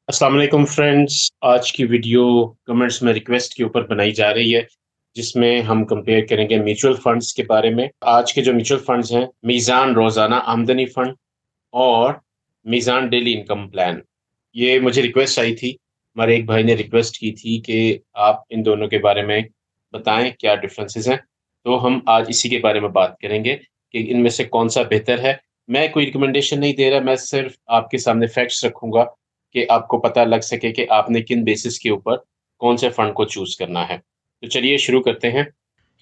अस्सलाम वालेकुम फ्रेंड्स। आज की वीडियो कमेंट्स में रिक्वेस्ट के ऊपर बनाई जा रही है, जिसमें हम कंपेयर करेंगे म्यूचुअल फंड्स के बारे में। आज के जो म्यूचुअल फंड्स हैं, मीज़ान रोज़ाना आमदनी फंड और मीज़ान डेली इनकम प्लान। ये मुझे रिक्वेस्ट आई थी, हमारे एक भाई ने रिक्वेस्ट की थी कि आप इन दोनों के बारे में बताएं क्या डिफरेंसेस हैं। तो हम आज इसी के बारे में बात करेंगे कि इनमें से कौन सा बेहतर है। मैं कोई रिकमेंडेशन नहीं दे रहा, मैं सिर्फ आपके सामने फैक्ट्स रखूंगा कि आपको पता लग सके कि आपने किन बेसिस के ऊपर कौन से फंड को चूज करना है। तो चलिए शुरू करते हैं।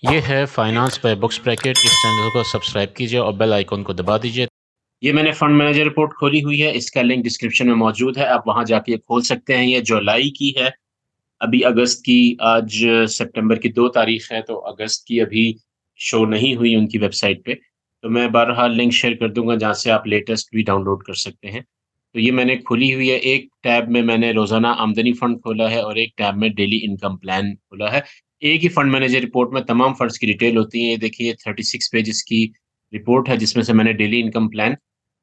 ये है फाइनेंस बाय बुक्स ब्रैकेट। इस चैनल को सब्सक्राइब कीजिए और बेल आइकन को दबा दीजिए। ये मैंने फंड मैनेजर रिपोर्ट खोली हुई है, इसका लिंक डिस्क्रिप्शन में मौजूद है, आप वहां जाके ये खोल सकते हैं। ये जुलाई की है, अभी अगस्त की, आज सितंबर की 2 तारीख है, तो अगस्त की अभी शो नहीं हुई उनकी वेबसाइट पे। तो मैं बहरहाल लिंक शेयर कर दूंगा जहाँ से आप लेटेस्ट भी डाउनलोड कर सकते हैं। तो ये मैंने खोली हुई है, एक टैब में मैंने रोजाना आमदनी फंड खोला है और एक टैब में डेली इनकम प्लान खोला है। एक ही फंड मैनेजर रिपोर्ट में तमाम फंड्स की डिटेल होती है। ये देखिए 36 पेजेस की रिपोर्ट है, जिसमें से मैंने डेली इनकम प्लान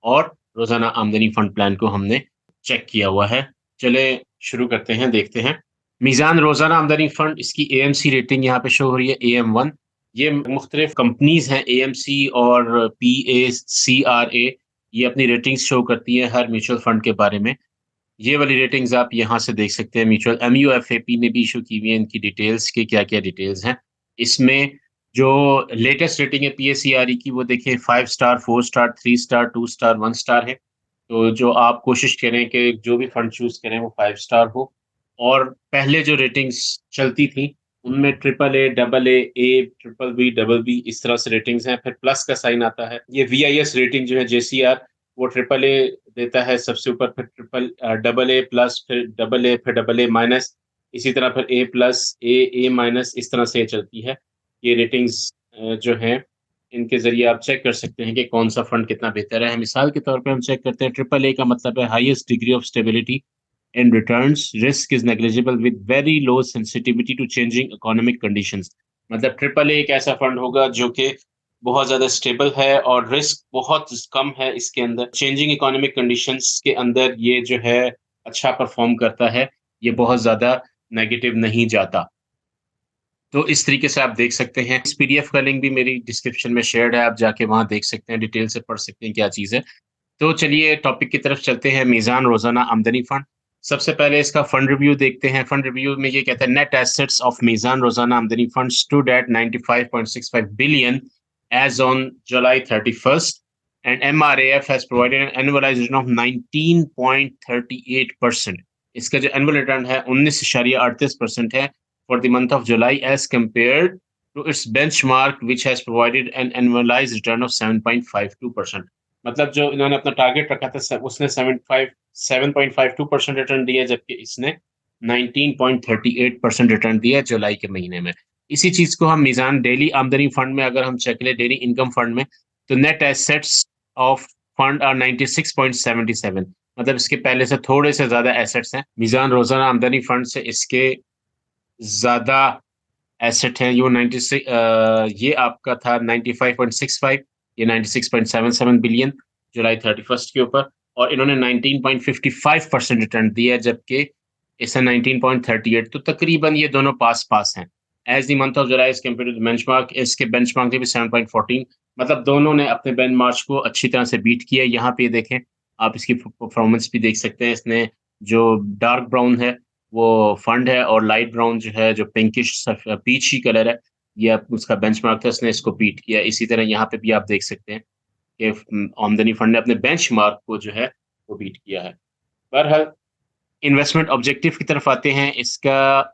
और रोजाना आमदनी फंड प्लान को हमने चेक किया हुआ है। चले शुरू करते हैं, देखते हैं। मीज़ान रोज़ाना आमदनी फ़ंड, इसकी एएमसी रेटिंग यहाँ पे शो हो रही है, AM1। ये मुख्तलिफ कंपनीज़ हैं, एएमसी और PACRA, ये अपनी रेटिंग्स शो करती हैं हर म्यूचुअल फंड के बारे में। ये वाली रेटिंग्स आप यहाँ से देख सकते हैं। म्यूचुअल MUFAP ने भी इशू की हुई है इनकी डिटेल्स की क्या-क्या डिटेल्स हैं। इसमें जो लेटेस्ट रेटिंग है PACRE की, वो देखिए 5 star, 4 star, 3 star, 2 star, 1 star है। तो जो आप कोशिश करें कि जो भी फंड चूज़ करें वो 5 स्टार हो। और पहले जो रेटिंग्स चलती थी, उनमें triple A, double A, triple B, double B, इस तरह से रेटिंग्स हैं। फिर प्लस का साइन आता है। ये VIS रेटिंग जो है JCR, वो ट्रिपल ए देता है सबसे ऊपर, फिर डबल ए प्लस, फिर डबल ए, फिर डबल ए माइनस, इसी तरह फिर ए प्लस, ए माइनस, इस तरह से ये चलती है। ये रेटिंग्स जो हैं, इनके ज़रिए आप चेक कर सकते हैं कि कौन-सा फंड कितना बेहतर है। मिसाल के तौर पे हम चेक करते हैं, ट्रिपल ए का मतलब है highest degree of stability in returns, risk is negligible with very low sensitivity to changing economic conditions. मतलब ट्रिपल ए एक ऐसा फंड होगा जो कि बहुत ज़्यादा स्टेबल है और रिस्क बहुत कम है इसके अंदर। चेंजिंग इकोनॉमिक कंडीशंस के अंदर ये जो है अच्छा परफ़ॉर्म करता है, ये बहुत ज़्यादा नेगेटिव नहीं जाता। तो इस तरीके से आप देख सकते हैं। इस पीडीएफ का लिंक भी मेरी डिस्क्रिप्शन में शेयर्ड है, आप जाके वहाँ देख सकते हैं, डिटेल से पढ़ सकते हैं क्या चीज़ है। तो चलिए टॉपिक की तरफ चलते हैं, मीज़ान रोज़ाना आमदनी फंड। सबसे पहले इसका फंड रिव्यू देखते हैं। फंड रिव्यू में ये कहता है, नेट एसेट्स ऑफ मीज़ान रोज़ाना आमदनी fund stood at 95.65 billion as on July 31st and MRAF has provided N annualised return of 19.38%। इसका जो एनुअल रिटर्न है 19.38% है for the month of July as compared to its benchmark, which has provided an annualized return of 7.52%। मतलब जो इन्होंने अपना target रखा था, उसने 7.52% रिटर्न दिया, जबकि इसने 19.38% रिटर्न दिया जुलाई के महीने में। इसी चीज को हम मीज़ान डेली आमदनी फंड में अगर हम चेक करें, डेली इनकम फंड में, तो net assets of fund are 96.77। मतलब इसके पहले से थोड़े से ज्यादा एसेट्स हैं। मीज़ान रोजाना आमदनी फंड से इसके ज़्यादा एसेट है। यो 96, ये आपका था 95.65, ये 96.77 बिलियन जुलाई 31st के ऊपर, और इन्होंने 19.55% रिटर्न दिया, जबकि इसने 19.38। तो तकरीबन ये दोनों पास पास हैं। As the month of July as compare to the benchmark, इसके बेंचमार्क ने भी 7.14, मतलब दोनों ने अपने बेंचमार्क को अच्छी तरह से बीट किया। यहाँ पे देखें, आप इसकी परफॉर्मेंस भी देख सकते हैं। इसने जो डार्क ब्राउन है वो फंड है, और लाइट ब्राउन जो है, जो पिंकिश पीची कलर है, ये उसका बेंचमार्क था, इसने इसको बीट किया। इसी तरह यहाँ पे भी आप देख सकते हैं कि आमदनी फंड ने अपने बेंचमार्क को जो है वो बीट किया है। बहरहाल इन्वेस्टमेंट ऑब्जेक्टिव की तरफ आते हैं। इसका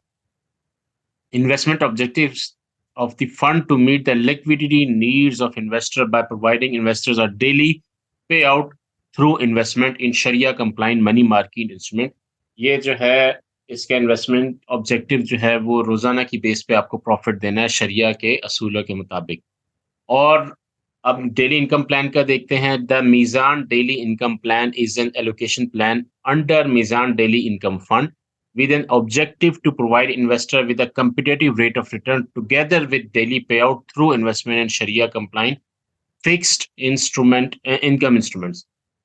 investment objectives of the fund to meet the liquidity needs of investor by providing investors a daily payout through investment in Sharia compliant money market instrument। ये जो है, इसका इन्वेस्टमेंट ऑब्जेक्टिव जो है वो रोजाना की बेस पे आपको प्रॉफिट देना है शरिया के असूलों के मुताबिक। और अब डेली इनकम प्लान का देखते हैं। The Meezan daily income plan is an allocation plan under Meezan daily income fund with an objective to provide investor with a competitive rate of return together with daily payout through investment in Sharia compliant fixed instrument income instruments।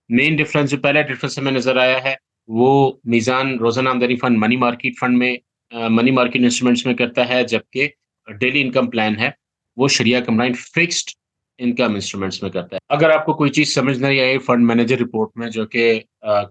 Main difference जो पहला difference हमें नजर आया है वो मीज़ान रोज़ाना आमदनी fund money market instruments में करता है, जबकि डेली इनकम प्लान है, वो शरिया कंप्लाइंट फिक्स्ड इनकम इंस्ट्रूमेंट्स में करता है। अगर आपको कोई चीज़ समझ नहीं आई फंड मैनेजर रिपोर्ट में, जो कि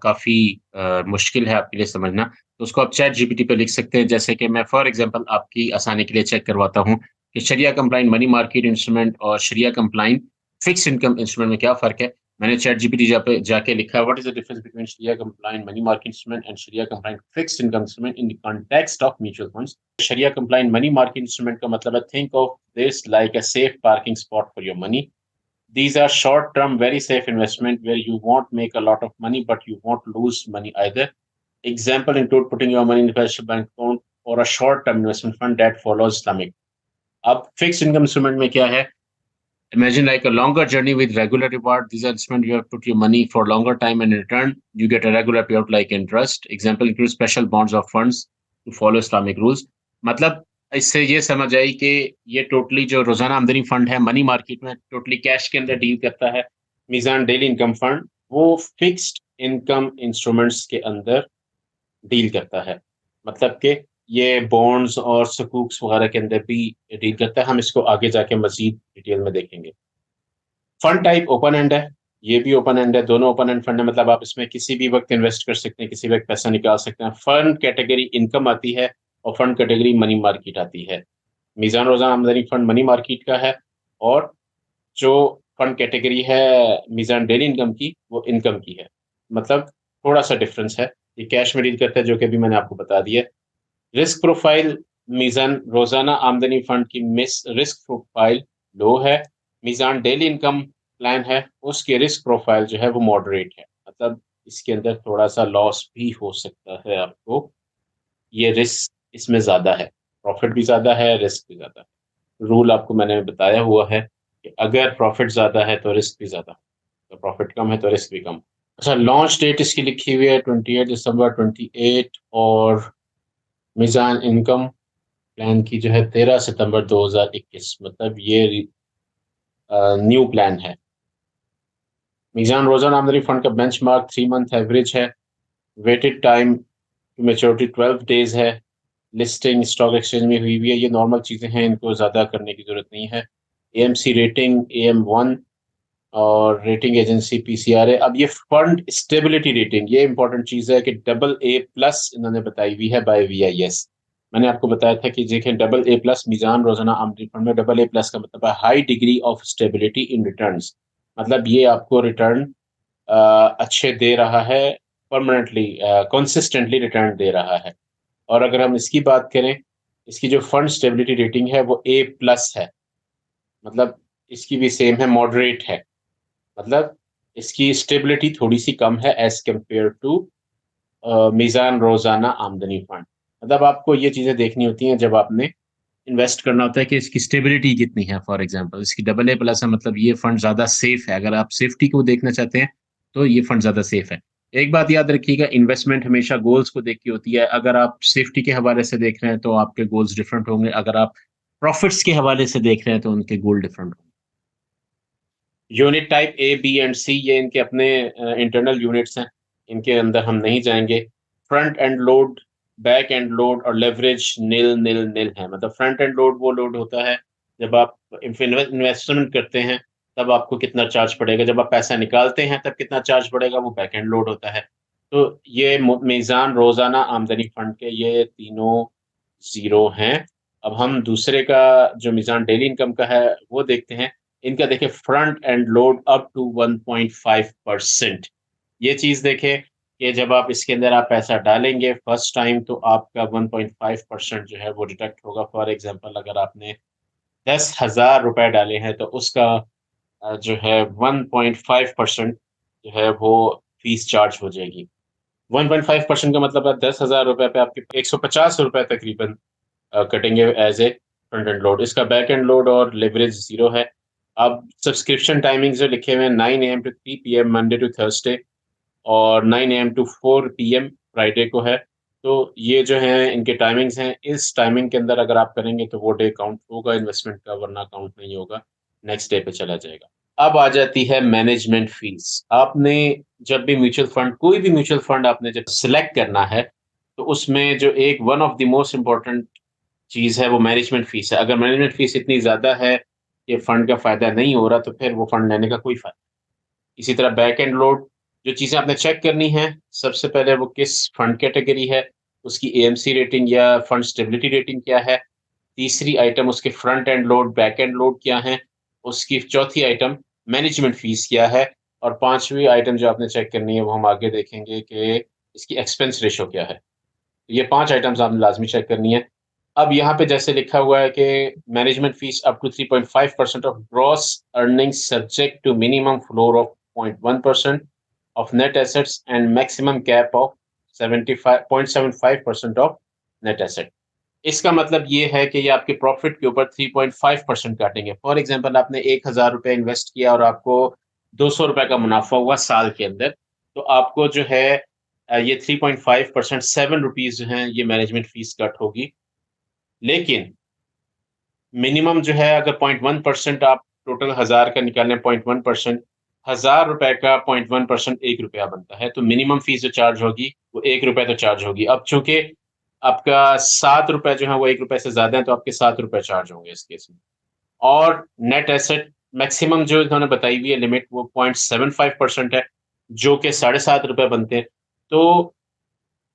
काफ़ी मुश्किल है आपके लिए समझना, तो उसको आप चैट जीपीटी पे लिख सकते हैं। जैसे कि मैं फॉर एग्ज़ाम्पल आपकी आसानी के लिए चेक करवाता हूँ कि शरिया कंप्लाइंट मनी मार्केट इंस्ट्रूमेंट और शरिया कंप्लाइंट फिक्स्ड इनकम इंस्ट्रूमेंट में क्या फ़र्क है। मैंने चैट जीपीटी जाके लिखा है, what is the difference between sharia compliant money market instrument and sharia compliant fixed income instrument in the context of mutual funds. Sharia compliant money market instrument का मतलब है, think of this like a safe parking spot for your money. These are short-term, very safe investment where you won't make a lot of money, but you won't lose money either. Example include putting your money in a special bank account or a short-term investment fund that follows Islamic. अब fixed income instrument में क्या है? Imagine like a longer journey with regular reward. These are instruments you have put your money for longer time and in return you get a regular payout like interest. Example include special bonds or funds to follow Islamic rules. मतलब इससे ये समझ आई कि ये totally जो रोजाना आमदनी fund है मनी मार्केट में टोटली कैश के अंदर डील करता है। मीज़ान डेली इनकम फंड वो फिक्स्ड इनकम इंस्ट्रूमेंट्स के अंदर डील करता है। मतलब कि ये बॉन्ड्स और सुकूक्स वगैरह के अंदर भी डील करता है। हम इसको आगे जाके मज़ीद डिटेल में देखेंगे। फंड टाइप ओपन एंड है, ये भी ओपन एंड है, दोनों ओपन एंड फंड है। मतलब आप इसमें किसी भी वक़्त इन्वेस्ट कर सकते हैं, किसी वक़्त पैसा निकाल सकते हैं। फंड कैटेगरी इनकम आती है और फंड कैटेगरी मनी मार्केट आती है। मीज़ान रोज़ाना आमदनी फंड मनी मार्केट का है और जो फंड कैटेगरी है मीज़ान डेली इनकम की, वो इनकम की है। मतलब थोड़ा-सा डिफरेंस है। ये कैश में डील करता है, जो कि अभी मैंने आपको बता दिया। रिस्क प्रोफाइल मीज़ान रोज़ाना आमदनी फंड की मिस रिस्क प्रोफाइल लो है। मीज़ान डेली इनकम प्लान है, उसकी रिस्क प्रोफाइल जो है वो मॉडरेट है। मतलब इसके अंदर थोड़ा-सा लॉस भी हो सकता है आपको। ये रिस्क इसमें ज़्यादा है, प्रॉफ़िट भी ज़्यादा है, रिस्क भी ज़्यादा है। रूल आपको मैंने बताया हुआ है कि अगर प्रॉफ़िट ज़्यादा है तो रिस्क भी ज़्यादा, तो प्रॉफ़िट कम है तो रिस्क भी कम। अच्छा, लॉन्च डेट इसकी लिखी हुई है 28 दिसंबर 28 और मीज़ान इनकम प्लान की जो है 13 सितंबर 2021। मतलब ये न्यू प्लान है। मीज़ान रोज़ाना आमदनी फंड का बेंचमार्क 3 मंथ एवरेज है। Weighted time to maturity 12 days है। लिस्टिंग स्टॉक एक्सचेंज में हुई है। ये नॉर्मल चीज़ें हैं, इनको ज़्यादा करने की ज़रूरत नहीं है। एएमसी रेटिंग AM1 और रेटिंग एजेंसी पीसीआरए। अब ये फंड स्टेबिलिटी रेटिंग, ये इंपॉर्टेंट चीज़ है कि AA+ इन्होंने बताई हुई है बाय VIS। मैंने आपको बताया था कि देखें AA+ मीज़ान रोज़ाना आमदनी फंड में AA+ का मतलब है high degree of stability in returns. मतलब ये आपको रिटर्न अच्छे दे रहा है, परमानेंटली कंसिस्टेंटली रिटर्न दे रहा है। और अगर हम इसकी बात करें, इसकी जो फंड स्टेबिलिटी रेटिंग है वो A+ है। मतलब इसकी भी सेम है, मॉडरेट है। मतलब इसकी स्टेबिलिटी थोड़ी-सी कम है एज़ कम्पेयर टू मीज़ान रोज़ाना आमदनी फंड। मतलब आपको ये चीज़ें देखनी होती हैं जब आपने इन्वेस्ट करना होता है कि इसकी स्टेबिलिटी कितनी है। फॉर एग्ज़ाम्पल इसकी AA+ है, मतलब ये फंड ज़्यादा सेफ है। अगर आप सेफ्टी को देखना चाहते हैं, तो ये फंड ज़्यादा सेफ है। एक बात याद रखिएगा, इन्वेस्टमेंट हमेशा गोल्स को देख के होती है। अगर आप सेफ्टी के हवाले से देख रहे हैं, तो आपके गोल्स डिफरेंट होंगे। अगर आप प्रॉफिट्स के हवाले से देख रहे हैं, तो उनके गोल डिफरेंट होंगे। Unit type A, B and C ये इनके अपने इंटरनल यूनिट्स हैं। इनके अंदर हम नहीं जाएँगे। Front end load, back and load और लेवरेज निल, निल, निल है। मतलब फ्रंट एंड लोड वो लोड होता है जब आप इन्वेस्टमेंट करते हैं, तब आपको कितना चार्ज पड़ेगा। जब आप पैसा निकालते हैं तब कितना चार्ज पड़ेगा, वो बैक एंड लोड होता है। तो ये मीज़ान रोज़ाना आमदनी फंड के ये तीनों ज़ीरो हैं। अब हम दूसरे का जो मीज़ान डेली इनकम का है वो देखते हैं। इनका देखिए front end load up to 1.5%। ये चीज़ देखें कि जब आप इसके अंदर आप पैसा डालेंगे फर्स्ट टाइम, तो आपका 1.5% जो है वो डिडक्ट होगा। फॉर एग्ज़ाम्पल अगर आपने 10,000 रुपए डाले हैं तो उसका जो है 1.5% जो है वो फीस चार्ज हो जाएगी। 1.5% का मतलब है 10,000 रुपए पे आपके 150 रुपए तकरीबन कटेंगे as a front end load. इसका बैक एंड लोड और लेवरेज ज़ीरो है। अब सब्सक्रिप्शन टाइमिंग्स जो लिखे हुए हैं 9 AM to 3 PM Monday to Thursday और 9 AM टू 4 PM फ्राइडे को है। तो ये जो हैं इनके टाइमिंग्स हैं। इस टाइमिंग के अंदर अगर आप करेंगे तो वो डे काउंट होगा इन्वेस्टमेंट का, वरना काउंट नहीं होगा, नेक्स्ट डे पे चला जाएगा। अब आ जाती है मैनेजमेंट फीस। आपने जब भी म्यूचुअल फंड, कोई भी म्यूचुअल फंड आपने जब सिलेक्ट करना है, तो उसमें जो एक one of the most important चीज़ है वो मैनेजमेंट फीस है। अगर मैनेजमेंट फीस इतनी ज़्यादा है, ये फंड का फ़ायदा नहीं हो रहा, तो फिर वो फंड लेने का कोई फ़ायदा। इसी तरह बैक एंड लोड, जो चीज़ें आपने चेक करनी है, सबसे पहले वो किस फंड कैटेगरी है, उसकी एएमसी रेटिंग या फंड स्टेबिलिटी रेटिंग क्या है। तीसरी आइटम उसके front end load, back and load क्या है। उसकी चौथी आइटम मैनेजमेंट फीस क्या है। और पांचवी आइटम जो आपने चेक करनी है वो हम आगे देखेंगे कि इसकी एक्सपेंस रेशो क्या है। ये 5 आइटम्स आपने लाज़मी चेक करनी है। अब यहाँ पे जैसे लिखा हुआ है कि management fees up to 3.5% of gross earnings subject to minimum floor of 0.1% of net assets and maximum cap of 75.75% of net asset. इसका मतलब ये है कि ये आपके प्रॉफिट के ऊपर 3.5% काटेंगे। फॉर एग्जांपल आपने 1000 रुपए इन्वेस्ट किया और आपको 200 रुपए का मुनाफा हुआ साल के अंदर, तो आपको जो है ये 3.5% 7 रुपीज जो हैं ये मैनेजमेंट फीस कट होगी। लेकिन मिनिमम जो है, अगर 0.1% आप टोटल 1000 का निकालें, 0.1% 1000 रुपए का 0.1% 1 रुपया बनता है, तो मिनिमम फीस जो चार्ज होगी वो 1 रुपया तो चार्ज होगी। अब चूंकि आपका 7 रुपए जो है वो 1 रुपए से ज्यादा है, तो आपके 7 रुपए चार्ज होंगे इस केस में। और नेट एसेट मैक्सिमम जो इन्होंने बताई हुई है लिमिट, वो 0.75% है, जो कि 7.5 रुपए बनते हैं। तो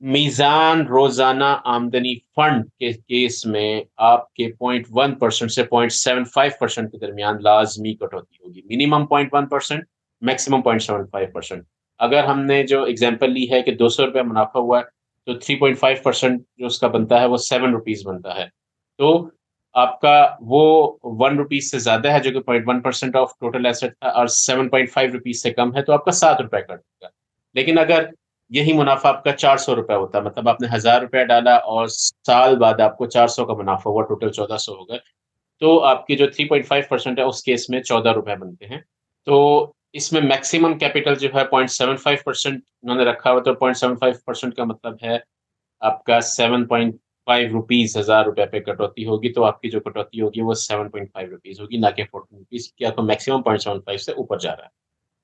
मीज़ान रोज़ाना आमदनी फंड के केस में आपके 0.1% से 0.75% के दरमियान लाज़मी कटौती होगी। Minimum 0.1%, maximum 0.75%। अगर हमने जो एग्ज़ाम्पल ली है कि ₹200 मुनाफ़ा हुआ है, तो 3.5% जो उसका बनता है वो 7 रुपीज़ बनता है। तो आपका वो 1 रुपीज़ से ज़्यादा है, जो कि 0.1% ऑफ टोटल एसेट था, और 7.5 रुपीज़ से कम है, तो आपका ₹7 कटेगा। लेकिन अगर यही मुनाफा आपका 400 रुपए होता, मतलब आपने 1000 रुपया डाला और साल बाद आपको 400 का मुनाफा हुआ, टोटल 1400 हो गए, तो आपकी जो 3.5% है उस केस में 14 रुपए बनते हैं। तो इसमें मैक्सिमम कैपिटल जो है 0.75% उन्होंने रखा हुआ, तो 0.75% का मतलब है आपका 7.5 रुपीज़ 1000 रुपए पे कटौती होगी, तो आपकी जो कटौती होगी वो 7.5 रुपीज़ होगी, ना कि 14 रुपीज़, क्या तो मैक्सिमम 0.75 से ऊपर जा रहा है।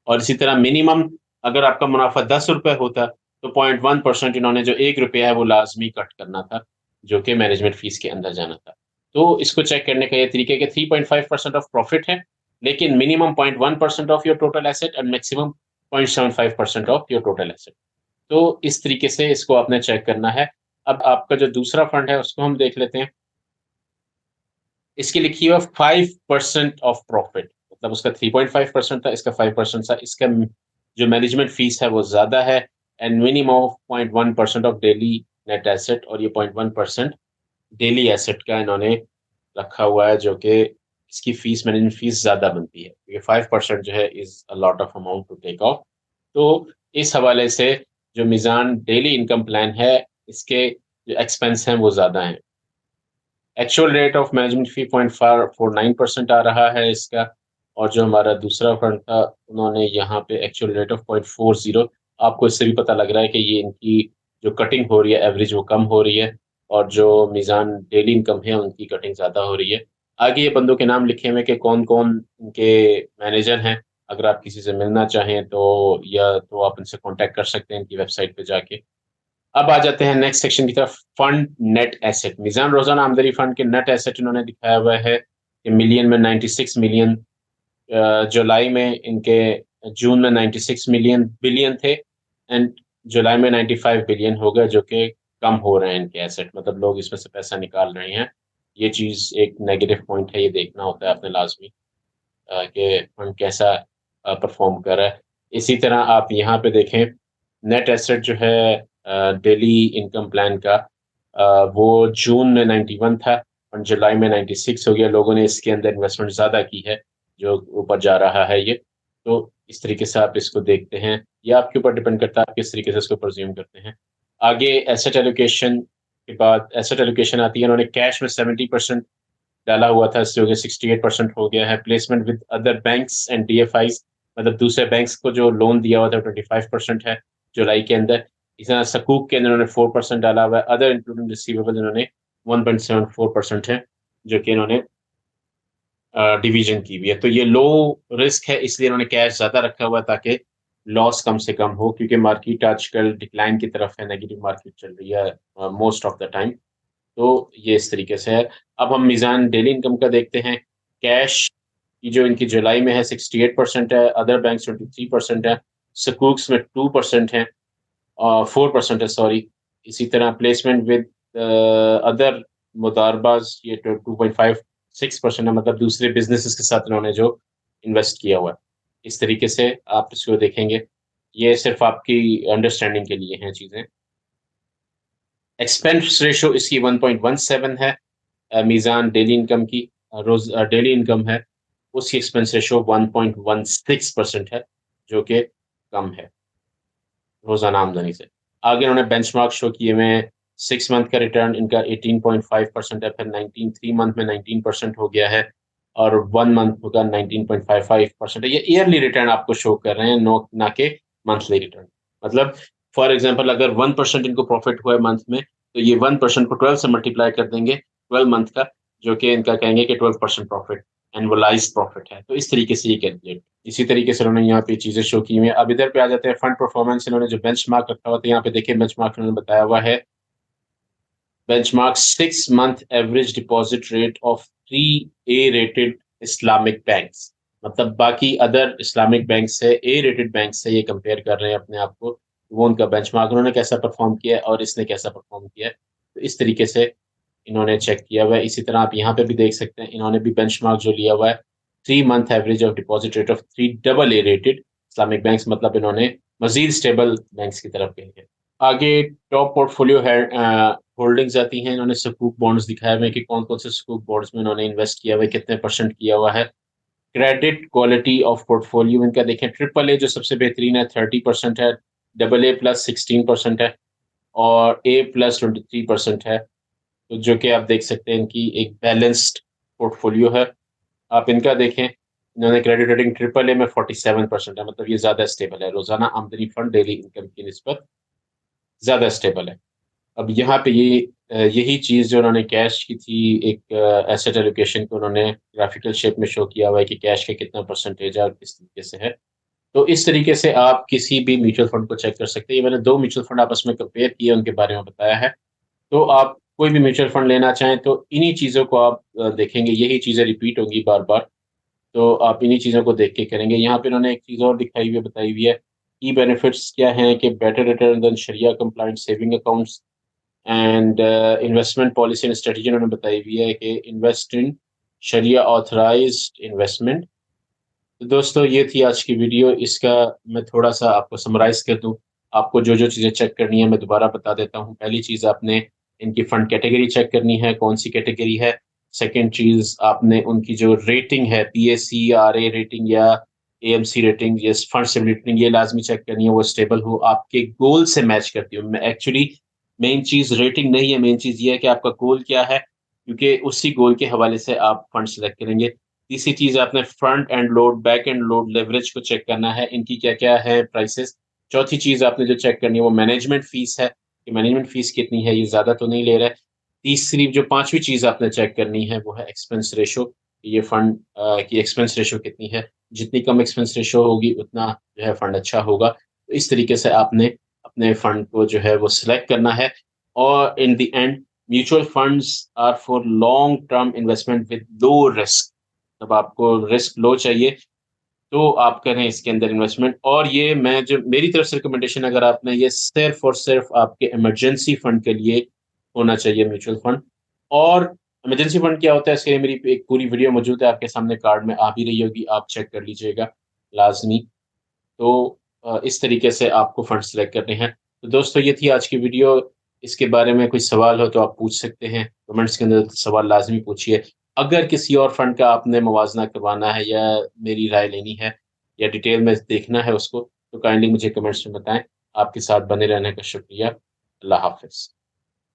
और इसी तरह मिनिमम, अगर आपका मुनाफा 10 रुपए होता, तो 0.1% इन्होंने जो 1 रुपया है वो लाज़मी कट करना था, जो कि मैनेजमेंट फीस के अंदर जाना था। तो इसको चेक करने का ये तरीका है कि 3.5% ऑफ प्रॉफिट है, लेकिन minimum 0.1% of your total asset and maximum 0.75% of your total asset. तो इस तरीके से इसको आपने चेक करना है। अब आपका जो दूसरा फंड है उसको हम देख लेते हैं। इसकी लिखी हुई है 5% ऑफ प्रॉफिट, मतलब उसका 3.5% था, इसका 5% था। इसका जो मैनेजमेंट फीस है वो ज़्यादा है, and minimum of 0.1% of daily net asset, और ये 0.1% डेली एसेट का इन्होंने रखा हुआ है, जो कि इसकी फीस, मैनेजमेंट फीस ज़्यादा बनती है, क्योंकि 5% जो है is a lot of amount to take off. तो इस हवाले से जो मीज़ान डेली इनकम प्लान है, इसके जो एक्सपेंस हैं वो ज़्यादा हैं। एक्चुअल रेट ऑफ मैनेजमेंट फी 0.49% आ रहा है इसका। और जो हमारा दूसरा फंड था, उन्होंने यहाँ पे एक्चुअल रेट ऑफ 0.40। आपको इससे भी पता लग रहा है कि ये इनकी जो कटिंग हो रही है एवरेज, वो कम हो रही है, और जो मीज़ान डेली इनकम है उनकी कटिंग ज़्यादा हो रही है। आगे ये बंदों के नाम लिखे हुए हैं कि कौन कौन इनके मैनेजर हैं। अगर आप किसी से मिलना चाहें तो, या तो आप उनसे कॉन्टेक्ट कर सकते हैं इनकी वेबसाइट पे जाके। अब आ जाते हैं नेक्स्ट सेक्शन की तरफ, फंड नेट एसेट। मीज़ान रोज़ाना आमदनी फंड के नेट एसेट इन्होंने दिखाया हुआ है कि मिलियन में 96 मिलियन, जुलाई में इनके, जून में 96 मिलियन बिलियन थे, एंड जुलाई में 95 बिलियन हो गए, जो कि कम हो रहे हैं इनके एसेट, मतलब लोग इसमें से पैसा निकाल रहे हैं। ये चीज़ एक नेगेटिव पॉइंट है, ये देखना होता है आपने लाजमी, कि फंड कैसा परफॉर्म कर रहा है। इसी तरह आप यहाँ पे देखें, नेट एसेट जो है डेली इनकम प्लान का, वो जून में 91 था और जुलाई में 96 हो गया। लोगों ने इसके अंदर इन्वेस्टमेंट ज़्यादा की है, जो ऊपर जा रहा है ये। तो इस तरीके से आप इसको देखते हैं, ये आपके ऊपर डिपेंड करता है आप किस तरीके से इसको प्रज्यूम करते हैं। आगे एसेट एलोकेशन के बाद एसेट एलोकेशन आती है। उन्होंने कैश में 70% डाला हुआ था, इससे हो गया 68% हो गया है। Placement with other banks and DFIs, मतलब दूसरे बैंक्स को जो लोन दिया हुआ था 25% है जुलाई के अंदर। इस तरह सकूक के अंदर उन्होंने 4% डाला हुआ है। अदर इंक्लूडिंग रिसीवेबल इन्होंने 1.74% है, जो कि इन्होंने डिवीजन की हुई है। तो ये लो रिस्क है, इसलिए इन्होंने कैश ज़्यादा रखा हुआ है ताकि लॉस कम से कम हो, क्योंकि मार्केट आजकल डिक्लाइन की तरफ है, नेगेटिव मार्केट चल रही है मोस्ट ऑफ द टाइम। तो ये इस तरीके से है। अब हम मीज़ान डेली इनकम का देखते हैं। कैश की जो इनकी जुलाई में है 68% है, अदर बैंक 23% है, सकूक्स में 2% है, 4% है सॉरी। इसी तरह प्लेसमेंट विद अदर मुदारबाज ये 2.56% है, मतलब दूसरे बिजनेसेस के साथ इन्होंने जो इन्वेस्ट किया हुआ है। इस तरीके से आप इसको देखेंगे। ये सिर्फ आपकी अंडरस्टैंडिंग के लिए हैं चीज़ें। एक्सपेंस रेशो इसकी 1.17 है। मीज़ान डेली इनकम की रोज डेली इनकम है, उसकी एक्सपेंस रेशो 1.16% है, जो कि कम है रोज़ाना आमदनी से। आगे उन्होंने बेंचमार्क शो किए हुए हैं। 6 मंथ का रिटर्न इनका 18.5% है, फिर 3 मंथ में 19% हो गया है और 1 मंथ का 19.55% है। ये ईयरली रिटर्न आपको शो कर रहे हैं, ना कि मंथली रिटर्न। मतलब फॉर एग्ज़ाम्पल अगर 1% इनको प्रॉफिट हुआ है मंथ में, तो ये 1% को 12 से मल्टीप्लाई कर देंगे 12 मंथ का, जो कि इनका कहेंगे कि 12% प्रॉफिट एनुअलाइज़्ड प्रॉफिट है। तो इस तरीके से ये कैलकुलेट इसी तरीके से उन्होंने यहाँ पे चीज़ें शो की हुई हैं। अब इधर पे आ जाते हैं फंड परफॉर्मेंस। इन्होंने जो बेंचमार्क रखा हुआ था, यहाँ पे देखिए बेंचमार्क इन्होंने बताया हुआ है। Benchmark 6 month average deposit rate of 3 A rated Islamic banks, मतलब बाकी अदर इस्लामिक बैंक से, ए रेटेड बैंक से ये कंपेयर कर रहे हैं अपने आप को। वो उनका बेंचमार्क उन्होंने कैसा परफॉर्म किया है और इसने कैसा परफॉर्म किया है। तो इस तरीके से इन्होंने चेक किया हुआ है। इसी तरह आप यहाँ पे भी देख सकते हैं, इन्होंने भी बेंचमार्क जो लिया हुआ है 3 month average of deposit rate of 3 double A rated Islamic banks, मतलब इन्होंने मजीद स्टेबल बैंक्स की तरफ गए हैं। आगे टॉप पोर्टफोलियो है होल्डिंग्स आती हैं। इन्होंने सकूक बॉन्ड्स दिखाए हुए हैं कि कौन-कौन से सकूक बॉन्ड्स में इन्होंने इन्वेस्ट किया हुआ है, कितने परसेंट किया हुआ है। क्रेडिट क्वालिटी ऑफ पोर्टफोलियो इनका देखें, ट्रिपल ए जो सबसे बेहतरीन है 30% है, डबल ए प्लस 16% है और ए प्लस 23% है। तो जो कि आप देख सकते हैं इनकी एक बैलेंस्ड पोर्टफोलियो है। आप इनका देखें, इन्होंने क्रेडिट रेटिंग ट्रिपल ए में 47% है, मतलब ये ज़्यादा स्टेबल है। रोज़ाना आमदनी फंड डेली इनकम की निस्बत ज़्यादा स्टेबल है। अब यहाँ पे यही चीज़ जो उन्होंने कैश की थी, एक एसेट एलोकेशन को उन्होंने ग्राफिकल शेप में शो किया हुआ है कि कैश का कितना परसेंटेज है और किस तरीके से है। तो इस तरीके से आप किसी भी म्यूचुअल फंड को चेक कर सकते हैं। ये मैंने 2 म्यूचुअल फंड आपस में कंपेयर किए, उनके बारे में बताया है। तो आप कोई भी म्यूचुअल फंड लेना चाहें तो इन्हीं चीज़ों को आप देखेंगे, यही चीज़ें रिपीट होंगी बार-बार। तो आप इन्हीं चीज़ों को देख के करेंगे। यहाँ पे इन्होंने एक चीज़ और दिखाई हुई है, बताई हुई है। की बेनिफिट्स क्या हैं कि better return than sharia compliant saving accounts and investment policy and strategy उन्होंने बताई हुई है कि invest in sharia authorised investment. तो दोस्तों ये थी आज की वीडियो। इसका मैं थोड़ा-सा आपको समराइज़ कर दूँ। आपको जो-जो चीज़ें चेक करनी है मैं दोबारा बता देता हूँ। पहली चीज़ आपने इनकी फंड कैटेगरी चेक करनी है, कौन-सी कैटेगरी है। सेकंड चीज़ आपने उनकी जो रेटिंग है पीएससी, आरए रेटिंग या एएमसी रेटिंग, ये फंड स्टेबिलिटी रेटिंग, ये लाज़मी चेक करनी है, वो स्टेबल हो, आपके गोल से मैच करती हो। मैं एक्चुअली मेन चीज़ रेटिंग नहीं है, मेन चीज़ ये है कि आपका गोल क्या है, क्योंकि उसी गोल के हवाले से आप फंड सेलेक्ट करेंगे। तीसरी चीज़ आपने front end load, back and load leverage को चेक करना है, इनकी क्या-क्या है प्राइसेज़। चौथी चीज़ आपने जो चेक करनी है वो मैनेजमेंट फ़ीस है, कि मैनेजमेंट फ़ीस कितनी है, ये ज़्यादा तो नहीं ले रहा है। तीसरी जो पाँचवीं चीज़ आपने चेक करनी है वो है एक्सपेंस रेशो, ये फंड की एक्सपेंस रेशो कितनी है। जितनी कम एक्सपेंस रेशो होगी उतना जो है फंड अच्छा होगा। तो इस तरीके से आपने अपने फंड को जो है वो सिलेक्ट करना है। और in the end mutual funds are for long term investment with low risk. जब आपको रिस्क लो चाहिए तो आप करें इसके अंदर इन्वेस्टमेंट। और ये मैं जो मेरी तरफ से रिकमेंडेशन, अगर आपने ये सिर्फ और सिर्फ आपके इमरजेंसी फंड के लिए होना चाहिए म्यूचुअल फंड। और इमरजेंसी फंड क्या होता है, इसके लिए मेरी एक पूरी वीडियो मौजूद है, आपके सामने कार्ड में आ भी रही होगी, आप चेक कर लीजिएगा लाजमी। तो इस तरीके से आपको फंड सेलेक्ट करने हैं। तो दोस्तों ये थी आज की वीडियो। इसके बारे में कोई सवाल हो तो आप पूछ सकते हैं, कमेंट्स के अंदर सवाल लाज़मी पूछिए। अगर किसी और फंड का आपने मुवाज़ना करवाना है या मेरी राय लेनी है या डिटेल में देखना है उसको, तो काइंडली मुझे कमेंट्स में बताएँ। आपके साथ बने रहने का शुक्रिया। अल्लाह हाफ़िज़।